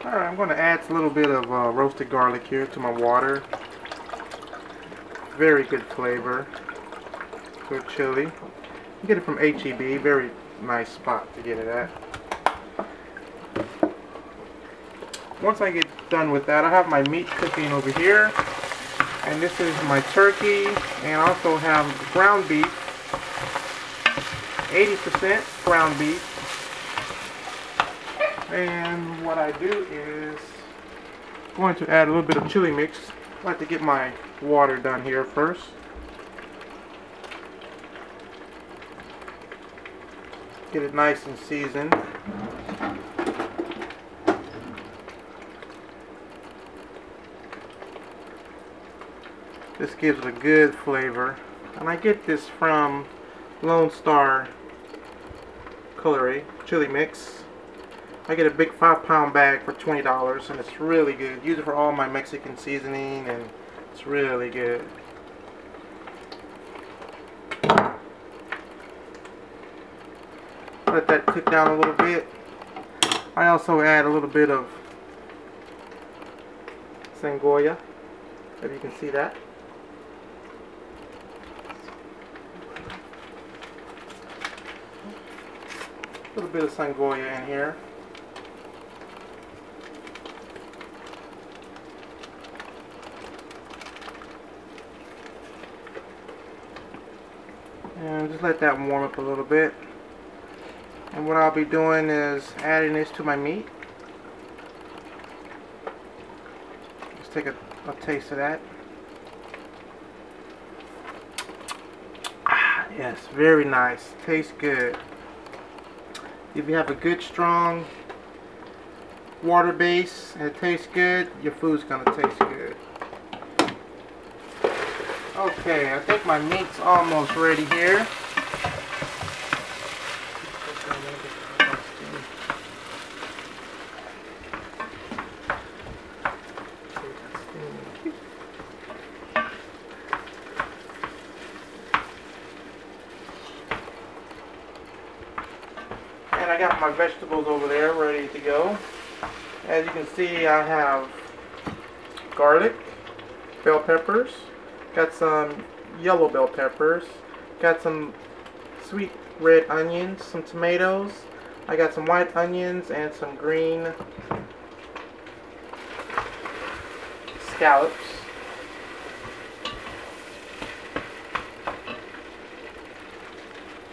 Alright, I'm going to add a little bit of roasted garlic here to my water. Very good flavor. Good chili. You get it from H-E-B. Very nice spot to get it at. Once I get done with that, I have my meat cooking over here. And this is my turkey. And I also have ground beef. 80% ground beef. And what I do is I'm going to add a little bit of chili mix. I like to get my water done here first. Get it nice and seasoned. This gives it a good flavor. And I get this from Lone Star Culinary chili mix. I get a big 5-pound bag for $20 and it's really good. Use it for all my Mexican seasoning and it's really good. Let that cook down a little bit. I also add a little bit of Sangoya, if you can see that. A little bit of Sangoya in here. And just let that warm up a little bit. And what I'll be doing is adding this to my meat. Let's take a taste of that. Ah, yes, very nice. Tastes good. If you have a good strong water base and it tastes good, your food's gonna taste good. Okay, I think my meat's almost ready here. And I got my vegetables over there ready to go. As you can see, I have garlic, bell peppers, got some yellow bell peppers, got some sweet red onions, some tomatoes, I got some white onions and some green scallops.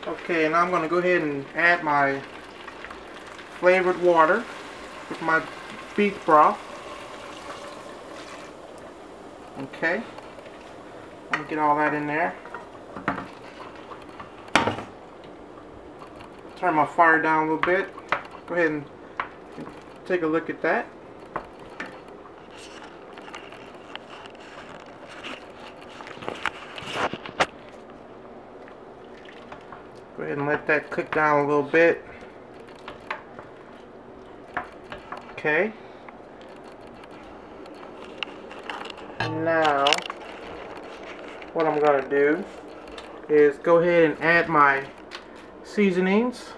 Okay, and I'm going to go ahead and add my flavored water with my beef broth. Okay. I'm going to get all that in there. Turn my fire down a little bit. Go ahead and take a look at that. Go ahead and let that cook down a little bit. Okay. And now, what I'm going to do is go ahead and add my seasonings.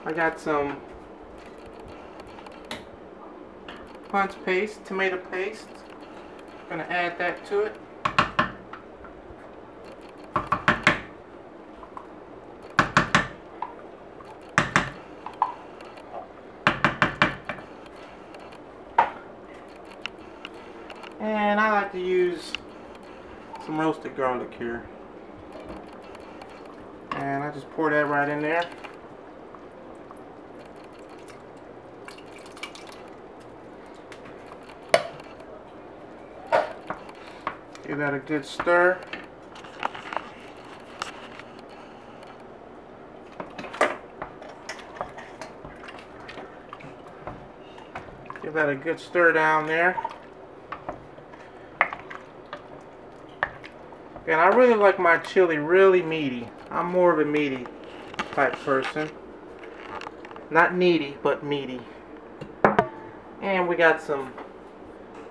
I got some punch paste, tomato paste. I'm going to add that to it. And I like to use some roasted garlic here. And I just pour that right in there. Give that a good stir. Give that a good stir down there. And I really like my chili really meaty. I'm more of a meaty type person. Not needy, but meaty. And we got some,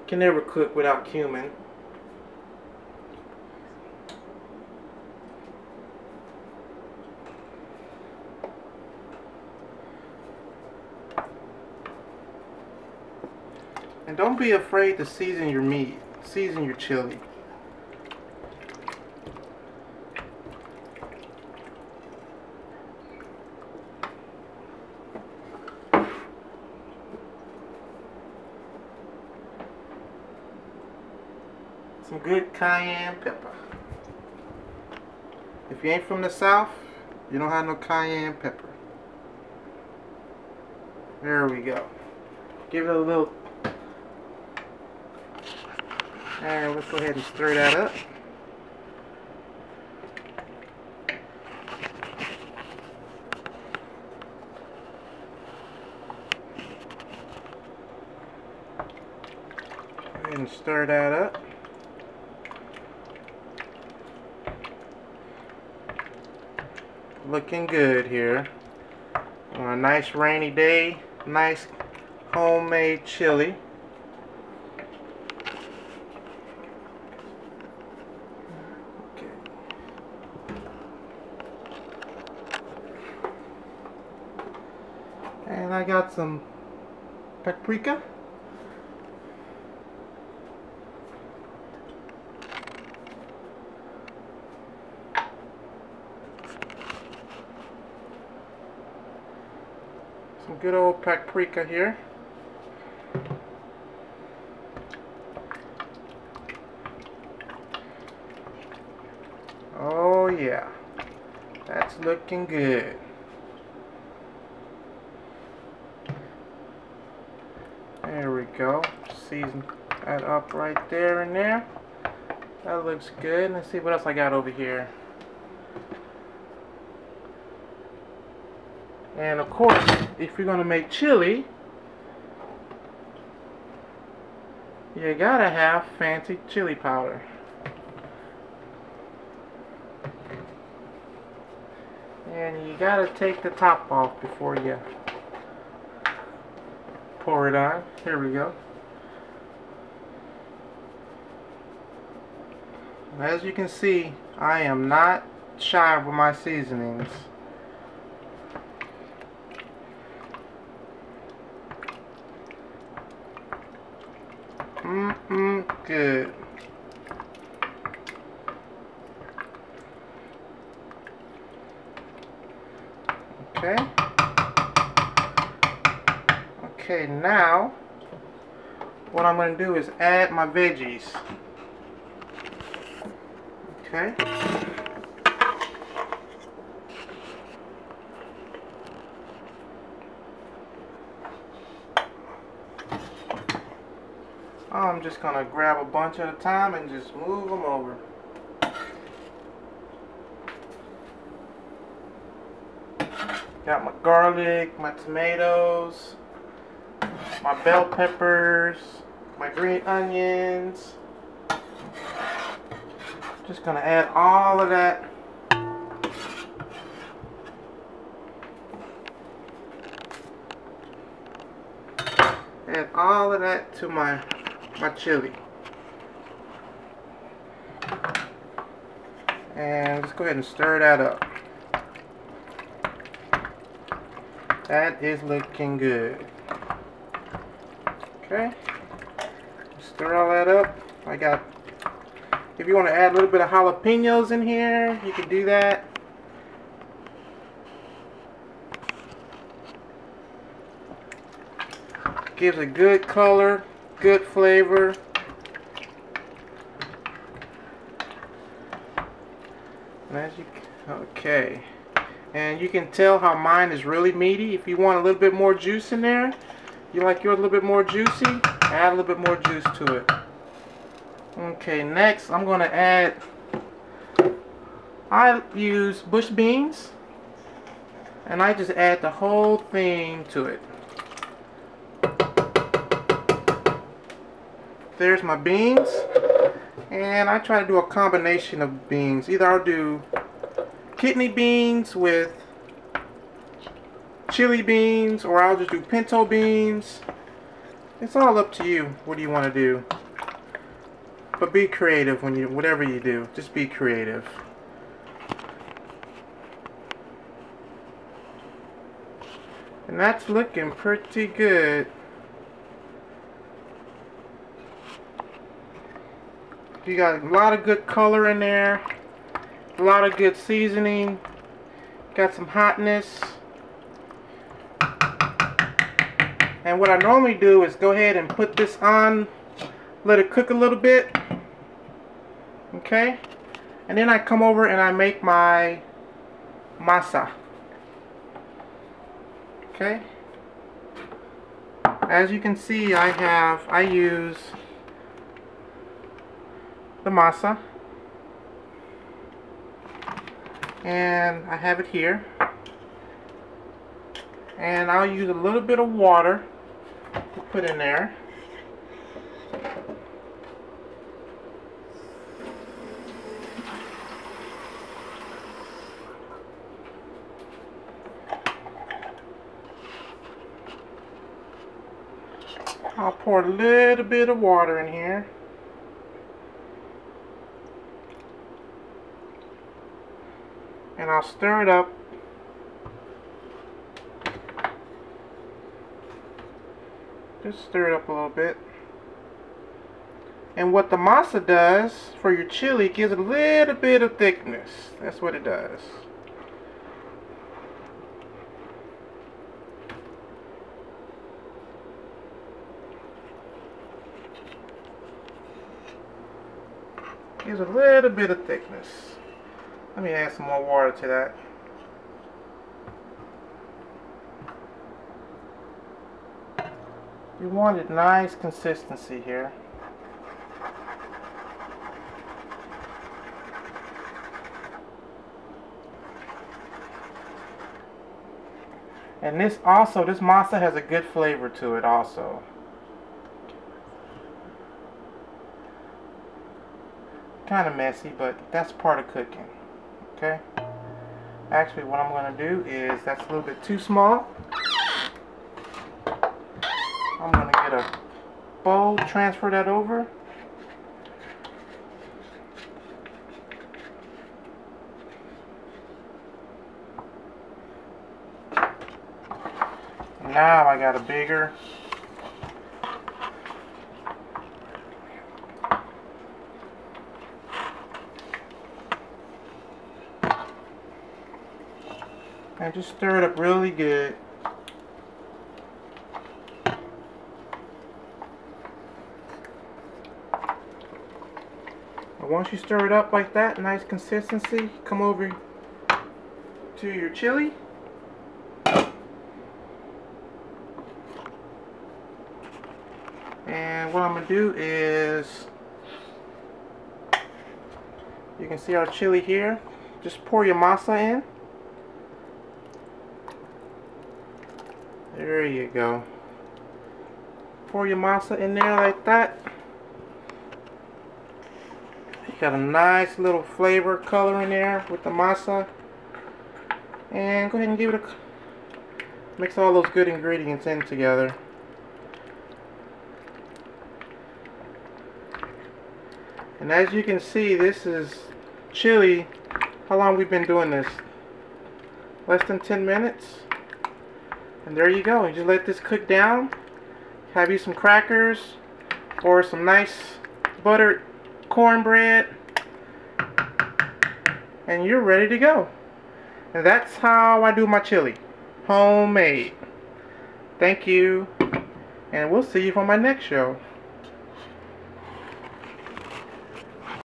can never cook without cumin. And don't be afraid to season your meat, season your chili. Some good cayenne pepper. If you ain't from the South, you don't have no cayenne pepper. There we go. Give it a little. And let's go ahead and stir that up. Go ahead and stir that up. Looking good here on a nice rainy day. Nice homemade chili. Okay. And I got some paprika. Some good old paprika here. Oh yeah, that's looking good. There we go. Season that up right there and there. That looks good. Let's see what else I got over here. And of course, if you're gonna make chili, you gotta have fancy chili powder. And you gotta take the top off before you pour it on. Here we go. As you can see, I am not shy with my seasonings. Good. Okay. Okay, now what I'm going to do is add my veggies. Okay. I'm just going to grab a bunch at a time and just move them over. Got my garlic, my tomatoes, my bell peppers, my green onions. Just going to add all of that. Add all of that to my chili. And let's go ahead and stir that up. That is looking good. Okay. Stir all that up. I got, if you want to add a little bit of jalapenos in here, you can do that. Gives a good color, good flavor. And as you, okay. And you can tell how mine is really meaty. If you want a little bit more juice in there, you like yours a little bit more juicy, add a little bit more juice to it. Okay, next I'm going to add, I use bush beans, and I just add the whole thing to it. There's my beans, and I try to do a combination of beans. Either I'll do kidney beans with chili beans, or I'll just do pinto beans. It's all up to you. What do you want to do? But be creative when you, whatever you do. Just be creative. And that's looking pretty good. You got a lot of good color in there, a lot of good seasoning, got some hotness. And what I normally do is go ahead and put this on, let it cook a little bit, okay? And then I come over and I make my masa, okay? As you can see, I use the masa, and I have it here, and I'll use a little bit of water to put in there. I'll pour a little bit of water in here. And I'll stir it up. Just stir it up a little bit. And what the masa does for your chili, gives it a little bit of thickness. That's what it does. Gives a little bit of thickness. Let me add some more water to that. You want a nice consistency here. And this masa has a good flavor to it also. Kind of messy, but that's part of cooking. Okay? Actually, what I'm going to do is, that's a little bit too small. I'm going to get a bowl, transfer that over. Now I got a bigger. And just stir it up really good. And once you stir it up like that, nice consistency, come over to your chili. And what I'm going to do is, you can see our chili here. Just pour your masa in. There you go. Pour your masa in there like that. You got a nice little flavor color in there with the masa. And go ahead and give it a mix all those good ingredients in together. And as you can see, this is chili. How long we've been doing this? Less than 10 minutes. And there you go. You just let this cook down. Have you some crackers or some nice buttered cornbread, and you're ready to go. And that's how I do my chili. Homemade. Thank you. And we'll see you for my next show.